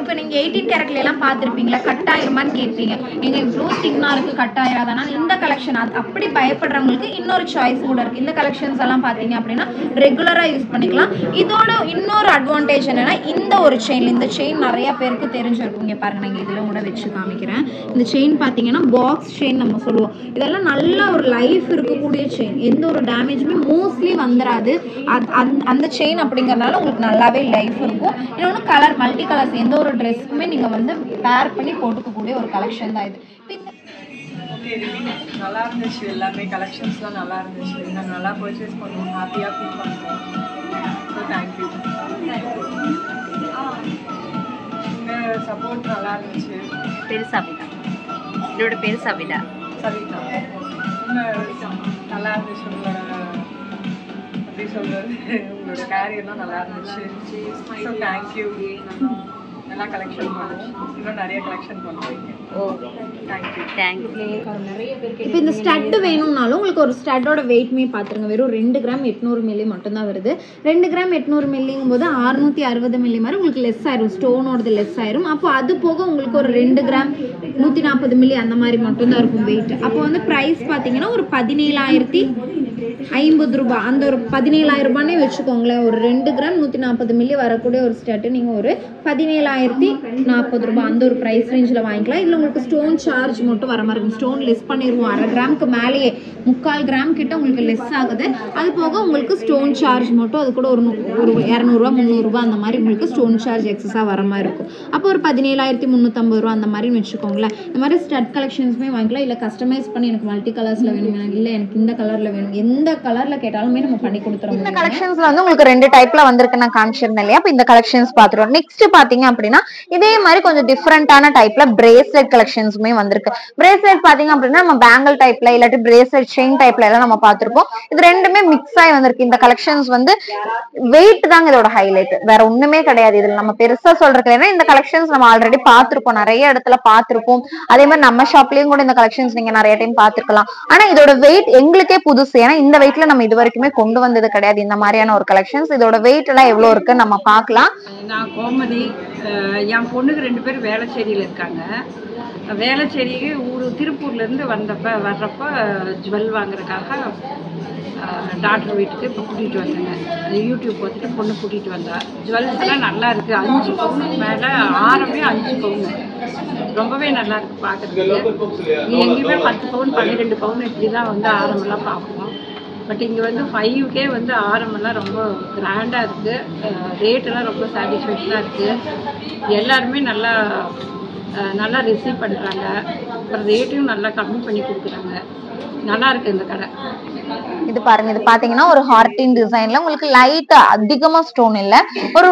இப்போ நீங்கள் 18 கேரட்லாம் பார்த்துருப்பீங்களா, கட் ஆயிருமான்னு கேட்பீங்க. எங்கள் இவ்வளோ தின்னாக இருக்குது, கட் ஆயிராதானா. இந்த கலெக்ஷன் அப்படி பயப்படுறவங்களுக்கு இன்னொரு சாய்ஸ் கூட இருக்குது. இந்த கலெக்ஷன்ஸ் எல்லாம் பார்த்தீங்க அப்படின்னா ரெகுலராக யூஸ் பண்ணிக்கலாம். இதோட இன்னொரு அட்வான்டேஜ் என்னென்னா இந்த ஒரு செயின், இந்த செயின் நிறையா பேருக்கு தெரிஞ்சிருக்கும். இங்கே பாருங்கள், நான் இதில் கூட வச்சு காமிக்கிறேன். இந்த செயின் பார்த்தீங்கன்னா பாக்ஸ் செயின் நம்ம சொல்லுவோம். இதெல்லாம் நல்ல ஒரு லைஃப் இருக்கக்கூடிய செயின், எந்த ஒரு டேமேஜுமே மோஸ்ட்லி வந்துடாது. அந்த செயின் அப்படிங்கிறதுனால உங்களுக்கு நல்லாவே லைஃப் இருக்கும். இன்னொன்று கலர், மல்டி கலர்ஸ், எந்த ஒரு ட்ரெஸ்ஸுக்குமே நீங்கள் வந்து பேர் பண்ணி போட்டுக்கக்கூடிய ஒரு கலெக்ஷன் தான் இது. நல்லா இருந்துச்சு, எல்லாமே கலெக்ஷன்ஸ்லாம் நல்லா இருந்துச்சு. நான் நல்லா பர்ச்சேஸ் பண்ணுவோம், ஹாப்பியாக ஃபீல் பண்ணுவோம். So thank you. உங்கள் சப்போர்ட் நல்லா இருந்துச்சு. பேர் சவிதா, என்னோட பேர் சவிதா. சவிதா நல்லா இருந்துச்சு. உங்களோட எப்படி சொல்கிறது, உங்களோட கேரியர்லாம் நல்லா இருந்துச்சு. So thank you. நல்லா கலெக்ஷன் பண்ணுவோம், இன்னும் நிறைய கலெக்ஷன் பண்ணுவீங்க. ஓ தேங்க்யூ. இப்போ இந்த ஸ்டட்டு வேணும்னாலும் உங்களுக்கு ஒரு ஸ்டட்டோட வெயிட்மே பார்த்துருங்க. வெறும் 2 கிராம் 800 மில்லி மட்டும்தான் வருது. 2 கிராம் 800 மில்லிங்கும் போது 660 மில்லி மாதிரி உங்களுக்கு லெஸ் ஆயிரும், ஸ்டோனோடது லெஸ் ஆயிரும். அப்போ அது போக உங்களுக்கு ஒரு 2 கிராம் 140 மில்லி அந்த மாதிரி மட்டும்தான் இருக்கும் வெயிட். அப்போ வந்து ப்ரைஸ் பார்த்தீங்கன்னா ஒரு 17,000 50 ரூபாய், அந்த ஒரு 17,000 ரூபாய்னே வச்சுக்கோங்களேன். ஒரு 2 கிராம் 140 மில்லி வரக்கூடிய ஒரு ஸ்டட்டு நீங்கள் ஒரு 17,040 ரூபாய் அந்த ஒரு ப்ரைஸ் ரேஞ்சில் வாங்கிக்கலாம். இதில் உங்களுக்கு ஸ்டோன் சார்ஜ் மட்டும் வர மாதிரி இருக்கும். ஸ்டோன் லெஸ் பண்ணிடுவோம், 1/2 கிராமுக்கு மேலேயே 3/4 கிராம் கிட்ட உங்களுக்கு லெஸ் ஆகுது. அது போக உங்களுக்கு ஸ்டோன் சார்ஜ் மட்டும் அது கூட ஒரு 200 ரூபா 300 ரூபாய் அந்த மாதிரி உங்களுக்கு ஸ்டோன் சார்ஜ் எக்ஸஸாக வர மாதிரி இருக்கும். அப்போ ஒரு 17,350 ரூபா அந்த மாதிரின்னு வச்சுக்கோங்களேன். இந்த மாதிரி ஸ்டட் கலெக்ஷன்ஸுமே வாங்கிக்கலாம். இல்லை கஸ்டமைஸ் பண்ணி எனக்கு மல்டி கலர்ஸில் வேணும், இல்லை எனக்கு இந்த கலரில் வேணும், எந்த கலரில் கேட்டாலுமே நம்ம பண்ணி கொடுத்துறோம். இந்த கலெக்ஷன்ஸ்ல வந்து உங்களுக்கு 2 டைப்ல வந்திருக்கு நான் காமிச்சிருந்தேன் இல்லையா? அப்ப இந்த கலெக்ஷன்ஸ் பாத்துருவோம். நெக்ஸ்ட் பாத்தீங்க அப்படின்னா இதே மாதிரி கொஞ்சம் டிஃபரெண்டான டைப்ல பிரேஸ்லெட் கலெக்ஷன்ஸுமே வந்திருக்கு. பிரேஸ்லெட் பாத்தீங்க அப்படின்னா நம்ம பேங்கிள் டைப்ல இல்லாட்டி பிரேஸ்லெட் செயின் டைப்ல எல்லாம் நம்ம பார்த்திருப்போம். இது ரெண்டுமே மிக்ஸ் ஆகி வந்திருக்கு. இந்த கலெக்ஷன்ஸ் வந்து வெயிட் தாங்க இதோட ஹைலைட், வேற ஒண்ணுமே கிடையாது. இதுல நம்ம பெருசா சொல்றது ஏன்னா இந்த கலெக்ஷன்ஸ் நம்ம ஆல்ரெடி பார்த்திருப்போம், நிறைய இடத்துல பார்த்திருப்போம். அதே மாதிரி நம்ம ஷாப்லயும் கூட இந்த கலெக்ஷன்ஸ் நீங்க நிறைய டைம் பார்த்திருக்கலாம். ஆனா இதோட வெயிட் எங்களுக்கே புதுசு, ஏன்னா இந்த வெயிட்ல நம்ம இது வரைக்குமே கொண்டு வந்தது கிடையாது இந்த மாதிரியான ஒரு கலெக்ஷன்ஸ். இதோட வெயிட் எல்லாம் எவ்வளவு இருக்குன்னு நம்ம பார்க்கலாம். நான் கோமதி, என் பொண்ணுக்கு 2 பேர் வேளச்சேரியில் இருக்காங்க. வேளச்சேரிக்கு திருப்பூர்லேருந்து வர்றப்ப ஜுவல் வாங்குறதுக்காக டாக்டர் வீட்டுக்கு இப்போ கூட்டிகிட்டு வந்தேங்க. யூடியூப் பார்த்துட்டு பொண்ணு கூட்டிகிட்டு வந்தா. ஜுவல்ஸ் எல்லாம் நல்லா இருக்குது. 5 பவுனுக்கு மேலே ஆரமே 5 பவுன் ரொம்பவே நல்லா இருக்குது பார்க்குறதுக்கு. எங்கேயுமே 10 பவுன் 12 பவுன் இப்படி தான் வந்து ஆரமெல்லாம் பார்ப்போம். பட் இங்கே வந்து 5K வந்து ஆரமெல்லாம் ரொம்ப கிராண்டாக இருக்குது. ரேட்டெல்லாம் ரொம்ப சாட்டிஸ்ஃபேக்ஷனாக இருக்குது. எல்லாருமே நல்லா ரிசீவ் பண்ணுறாங்க. அப்புறம் ரேட்டையும் நல்லா கம்மி பண்ணி கொடுக்குறாங்க. நல்லா இருக்கு இந்த கடை. இது பாருங்க, இது பாத்தீங்கன்னா ஒரு ஹார்டின் டிசைன்ல உங்களுக்கு லைட்டா அதிகமா ஸ்டோன் இல்ல, ஒரு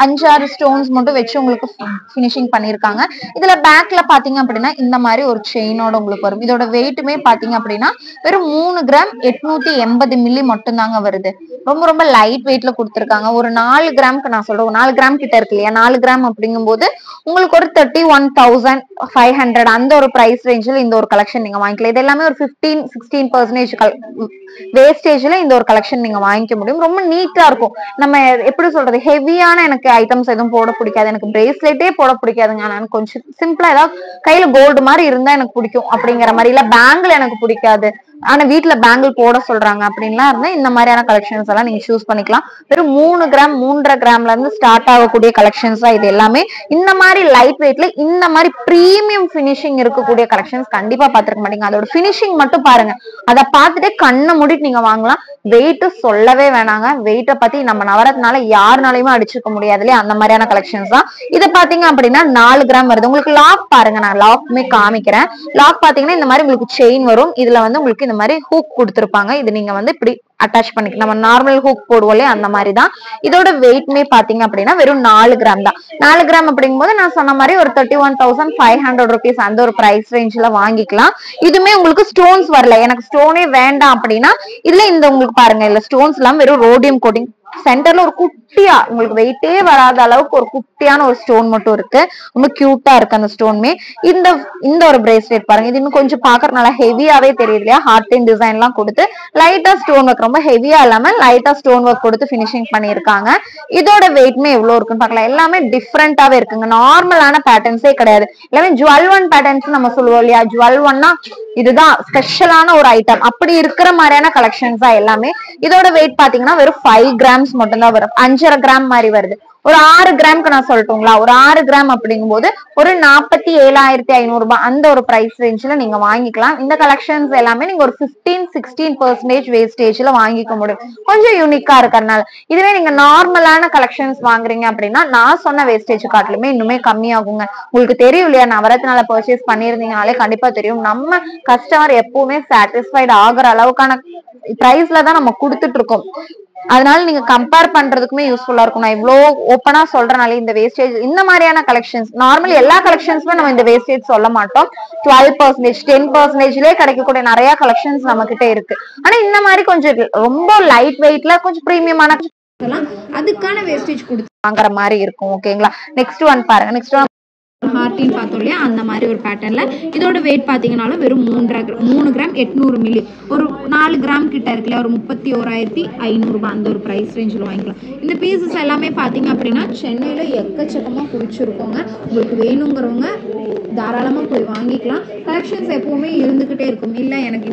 5-6 ஸ்டோன்ஸ் மட்டும் வச்சு உங்களுக்கு ஃபினிஷிங் பண்ணிருக்காங்க. இதுல பேக்ல பாத்தீங்க அப்படின்னா இந்த மாதிரி ஒரு செயினோட உங்களுக்கு வரும். இதோட வெயிட்டுமே பாத்தீங்க அப்படின்னா வெறும் 3 கிராம் 880 மில்லி மட்டும் தாங்க வருது. ரொம்ப ரொம்ப லைட் வெயிட்ல கொடுத்துருக்காங்க. ஒரு 4 கிராமுக்கு நான் சொல்றேன், 4 கிராம் கிட்ட இருக்கு இல்லையா? 4 கிராம் அப்படிங்கும் போது உங்களுக்கு ஒரு 31,500 அந்த ஒரு பிரைஸ் ரேஞ்சில் இந்த ஒரு கலெக்ஷன் நீங்க வாங்கிக்கலாம். இது எல்லாமே ஒரு 15-16% வேஸ்டேஜ்ல இந்த ஒரு கலெக்ஷன் நீங்க வாங்கிக்க முடியும். ரொம்ப நீட்டா இருக்கும். நம்ம எப்படி சொல்றது, ஹெவியான எனக்கு ஐட்டம்ஸ் எதுவும் போட பிடிக்காது, எனக்கு பிரேஸ்லெட்டே போட பிடிக்காதுங்க. நான் கொஞ்சம் சிம்பிளா ஏதாவது கையில கோல்டு மாதிரி இருந்தா எனக்கு பிடிக்கும் அப்படிங்கிற மாதிரி, இல்ல பேங்கிள் எனக்கு பிடிக்காது ஆனா வீட்டுல பேங்கிள் போட சொல்றாங்க அப்படின்லாம் இருந்தா இந்த மாதிரியான கலெக்ஷன்ஸ் எல்லாம் நீங்க சூஸ் பண்ணிக்கலாம். வெறும் 3 கிராம் 3.5 கிராம்ல இருந்து ஸ்டார்ட் ஆகக்கூடிய கலெக்ஷன்ஸ் தான் இது எல்லாமே. இந்த மாதிரி லைட் வெயிட்ல இந்த மாதிரி பிரீமியம் பினிஷிங் இருக்கக்கூடிய கலெக்ஷன்ஸ் கண்டிப்பா பாத்துருக்க மாட்டீங்க. அதோட பினிஷிங் மட்டும் பாருங்க, அதை பார்த்துட்டு கண்ணை மூடிட்டு நீங்க வாங்கலாம். வெயிட் சொல்லவே வேணாங்க. வெயிட்டை பத்தி நம்ம நவரத்னால யாருனாலையுமே அடிச்சுக்க முடியாது இல்லையா? அந்த மாதிரியான கலெக்ஷன்ஸ் தான். இதை பாத்தீங்க அப்படின்னா 4 கிராம் வருது. உங்களுக்கு லாக் பாருங்க, நான் லாக்குமே காமிக்கிறேன். லாக் பாத்தீங்கன்னா இந்த மாதிரி உங்களுக்கு செயின் வரும். இதுல வந்து உங்களுக்கு இந்த மாதிரி ஹூக் கொடுத்துருப்பாங்க. இது நீங்க வந்து இப்படி அட்டாச் பண்ணிக்கலாம். நம்ம நார்மல் ஹூக் போடுவோம்ல அந்த மாதிரி தான். இதோட வெயிட்மே பாத்தீங்க அப்படின்னா வெறும் 4 கிராம் தான். 4 கிராம் அப்படிங்கும் போது நான் சொன்ன மாதிரி ஒரு 31,500 ருபீஸ் அந்த ஒரு பிரைஸ் ரேஞ்ச்ல வாங்கிக்கலாம். இதுமே உங்களுக்கு ஸ்டோன்ஸ் வரல, எனக்கு ஸ்டோனே வேண்டாம் அப்படின்னா இதுல இந்த உங்களுக்கு பாருங்க, இல்ல ஸ்டோன்ஸ் எல்லாம் வெறும் ரோடியம் கோட்டிங். சென்டர்ல ஒரு குட்டியா உங்களுக்கு வெயிட்டே வராத அளவுக்கு ஒரு குட்டியான ஒரு ஸ்டோன் மட்டும் இருக்கு. ரொம்ப கியூட்டா இருக்கு அந்த ஸ்டோன்மே. இந்த ஒரு பிரேஸ்லெட் பாருங்க, இது இன்னும் கொஞ்சம் பாக்குறதுனால ஹெவியாவே தெரியுது இல்லையா? ஹார்டின் டிசைன் எல்லாம் கொடுத்து லைட்டா ஸ்டோன் ஒர்க், ரொம்ப ஹெவியா இல்லாம லைட்டா ஸ்டோன் ஒர்க் கொடுத்து பினிஷிங் பண்ணிருக்காங்க. இதோட வெயிட்மே எவ்வளவு இருக்குன்னு பாக்கலாம். எல்லாமே டிஃப்ரெண்டாவே இருக்குங்க. நார்மலான பேட்டர்ன்ஸே கிடையாது. எல்லாமே ஜுவல் ஒன் பேட்டர்ன்ஸ் நம்ம சொல்லுவோம் இல்லையா? ஜுவல் ஒன்னா இதுதான் ஸ்பெஷலான ஒரு ஐட்டம், அப்படி இருக்கிற மாதிரியான கலெக்ஷன்ஸ் தான் எல்லாமே. இதோட வெயிட் பாத்தீங்கன்னா வெறும் 5 கிராம்ஸ் மட்டும் தான் வரும். 5.5 கிராம் மாதிரி வருது. ஒரு 6 கிராம்க்கு நான் சொல்லட்டுங்களா? ஒரு 6 கிராம் அப்படிங்கும் போது ஒரு 47,500 ரூபாய் அந்த ஒரு பிரைஸ் ரேஞ்ச்ல நீங்க வாங்கிக்கலாம். இந்த கலெக்ஷன்ஸ் எல்லாமே நீங்க ஒரு 15-16% வேஸ்டேஜ்ல வாங்கிக்க முடியும். கொஞ்சம் யூனிக்கா இருக்கறனால. இதுவே நீங்க நார்மலான கலெக்ஷன்ஸ் வாங்குறீங்க அப்படின்னா நான் சொன்ன வேஸ்டேஜ் காட்டிலுமே இன்னுமே கம்மியாகுங்க. உங்களுக்கு தெரியும் இல்லையா? நவரத்னால பர்ச்சேஸ் பண்ணிருந்தீங்கனாலே கண்டிப்பா தெரியும், நம்ம கஸ்டமர் எப்பவுமே சாட்டிஸ்ஃபைட் ஆகுற அளவுக்கான பிரைஸ்ல தான் நம்ம கொடுத்துட்டு இருக்கோம். அதனால நீங்க கம்பேர் பண்றதுக்குமே யூஸ்ஃபுல்லா இருக்கும். நான் இவ்வளோ ஓப்பனா சொல்றனால இந்த வேஸ்டேஜ் இந்த மாதிரியான கலெக்ஷன்ஸ் நார்மலி எல்லா கலெக்ஷன்ஸுமே நம்ம இந்த வேஸ்டேஜ் சொல்ல மாட்டோம். 12%, 10%லேயே கிடைக்கக்கூடிய நிறைய கலெக்ஷன்ஸ் நம்ம கிட்ட இருக்கு. ஆனா இந்த மாதிரி கொஞ்சம் ரொம்ப லைட் வெயிட்ல கொஞ்சம் பிரீமியமான அதுக்கான வேஸ்டேஜ் கொடுத்து வாங்குற மாதிரி இருக்கும். ஓகேங்களா? நெக்ஸ்ட் ஒன் பாருங்க. நெக்ஸ்ட் ஒன் ஹார்டின் பார்த்தோம் இல்லையா? அந்த மாதிரி ஒரு பேட்டர்ல இதோட வெயிட் பார்த்தீங்கன்னாலும் வெறும் 3 கிராம் 800 மில்லி. ஒரு 4 கிராம் கிட்ட இருக்குல்ல, ஒரு 31,500 ரூபாய் அந்த ஒரு பிரைஸ் ரேஞ்சில் வாங்கிக்கலாம். இந்த பீசஸ் எல்லாமே பார்த்தீங்க அப்படின்னா சென்னையில் எக்கச்சக்கமாக குடிச்சிருக்கோங்க. உங்களுக்கு வேணுங்கிறவங்க தாராளமாக போய் வாங்கிக்கலாம். கலெக்ஷன்ஸ் எப்போவுமே இருந்துக்கிட்டே இருக்கும். இல்லை எனக்கு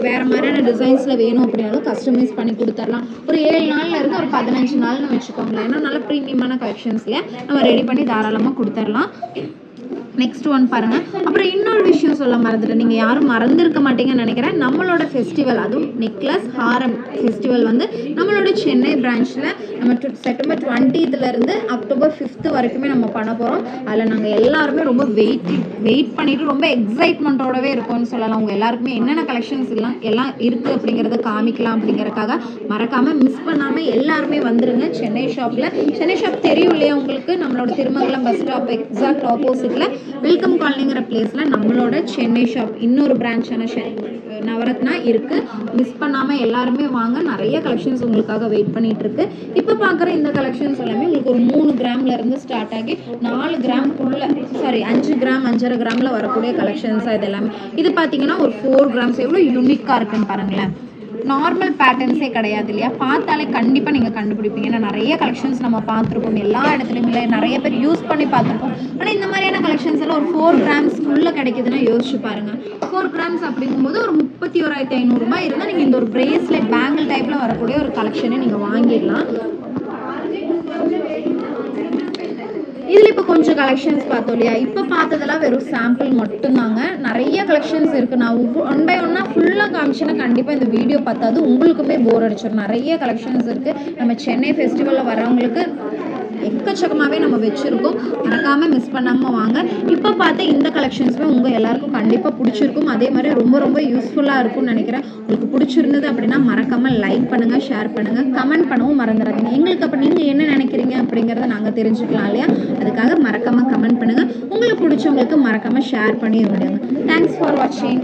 வேறு மாதிரியான டிசைன்ஸில் வேணும் அப்படின்னாலும் கஸ்டமைஸ் பண்ணி கொடுத்துடலாம். ஒரு 7 நாள்ல இருந்து ஒரு 15 நாள்னு வச்சுக்கோங்களேன். ஏன்னா நல்ல ப்ரீமியமான கலெக்ஷன்ஸ்ல நம்ம ரெடி பண்ணி தாராளமாக கொடுத்துடலாம். நெக்ஸ்ட் ஒன் பாருங்க. அப்புறம் இன்னொரு விஷயம் சொல்ல மறந்துட்டேன், நீங்க யாரும் மறந்துருக்க மாட்டீங்கன்னு நினைக்கிறேன். நம்மளோட ஃபெஸ்டிவல், அதுவும் நெக்லஸ் ஹாரம் ஃபெஸ்டிவல் வந்து நம்மளோட சென்னை பிரான்ச்ல நம்ம செப்டம்பர் 20th இருந்து அக்டோபர் 5th வரைக்குமே நம்ம பண்ண போறோம். அதில் நாங்கள் எல்லாருமே ரொம்ப வெயிட் பண்ணிட்டு ரொம்ப எக்ஸைட்மெண்ட்டோடவே இருக்கோம்னு சொல்லலாம். உங்க எல்லாருக்குமே என்னென்ன கலெக்ஷன்ஸ் எல்லாம் இருக்கு அப்படிங்கிறத காமிக்கலாம் அப்படிங்கறதுக்காக மறக்காம மிஸ் பண்ணாம எல்லாருமே வந்துருங்க. சென்னை ஷாப் தெரியும் இல்லையா உங்களுக்கு, நம்மளோட திருமங்கலம் பஸ் ஸ்டாப் எக்ஸாக்ட் ஆப்போசிட்ல வெல்கம் காலனிங்கிற பிளேஸ்ல நம்மளோட சென்னை ஷாப் இன்னொரு பிரான்ச்சான நவரத்னா இருக்கு. மிஸ் பண்ணாம எல்லாருமே வாங்க. நிறைய கலெக்ஷன்ஸ் உங்களுக்காக வெயிட் பண்ணிட்டு இருக்கு. இப்போ பார்க்குற இந்த கலெக்ஷன்ஸ் எல்லாமே உங்களுக்கு ஒரு 3 கிராம்ல இருந்து ஸ்டார்ட் ஆகி 4 கிராம்க்குள்ள 5 கிராம் 5.5 கிராம்ல வரக்கூடிய கலெக்ஷன்ஸ் இது எல்லாமே. இது பார்த்தீங்கன்னா ஒரு 4 கிராம்ஸ் எவ்வளோ யூனிக்கா இருக்குன்னு பாருங்களேன். நார்மல் பேட்டர்ன்ஸே கிடையாது இல்லையா, பார்த்தாலே கண்டிப்பாக நீங்கள் கண்டுபிடிப்பீங்க. ஏன்னா நிறைய கலெக்ஷன்ஸ் நம்ம பார்த்துருப்போம், எல்லா இடத்துலையும் இல்லை, நிறைய பேர் யூஸ் பண்ணி பார்த்துருப்போம். ஆனால் இந்த மாதிரியான கலெக்ஷன்ஸ் எல்லாம் ஒரு 4 கிராம்ஸ்க்குள்ளே கிடைக்குதுன்னா யோசிச்சு பாருங்கள். 4 கிராம்ஸ் அப்படிங்கும்போது ஒரு 31,500 ரூபாய் இருந்தால் நீங்கள் இந்த ஒரு பிரேஸ்லெட் பேங்கிள் டைப்பில் வரக்கூடிய ஒரு கலெக்ஷனை நீங்கள் வாங்கிடலாம். இதில் இப்போ கொஞ்சம் கலெக்ஷன்ஸ் பார்த்தோம் இல்லையா, இப்போ பார்த்ததெல்லாம் வெறும் சாம்பிள் மட்டும்தாங்க. நிறைய கலெக்ஷன்ஸ் இருக்குது. நான் ஒன் பை ஒன்னாக ஃபுல்லாக காமிச்சேன்னா கண்டிப்பாக இந்த வீடியோ பார்த்தாது உங்களுக்குமே போர் அடிச்சிடும். நிறைய கலெக்ஷன்ஸ் இருக்குது. நம்ம சென்னை ஃபெஸ்டிவலில் வரவங்களுக்கு எக்கச்சக்கமாகவே நம்ம வச்சுருக்கோம். மறக்காமல் மிஸ் பண்ணாமல் வாங்க. இப்போ பார்த்த இந்த கலெக்ஷன்ஸுமே உங்கள் எல்லாருக்கும் கண்டிப்பாக பிடிச்சிருக்கும். அதே மாதிரி ரொம்ப ரொம்ப யூஸ்ஃபுல்லாக இருக்கும்னு நினைக்கிறேன். உங்களுக்கு பிடிச்சிருந்தது அப்படின்னா மறக்காமல் லைக் பண்ணுங்கள், ஷேர் பண்ணுங்கள், கமெண்ட் பண்ணவும் மறந்துடாதீங்க. எங்களுக்கு அப்போ நீங்கள் என்ன நினைக்கிறீங்க அப்படிங்கிறத நாங்கள் தெரிஞ்சுக்கலாம் இல்லையா, அதுக்காக மறக்காமல் கமெண்ட் பண்ணுங்கள். உங்களுக்கு பிடிச்சவங்களுக்கு மறக்காமல் ஷேர் பண்ணி விடுங்க. தேங்க்ஸ் ஃபார் வாட்சிங்.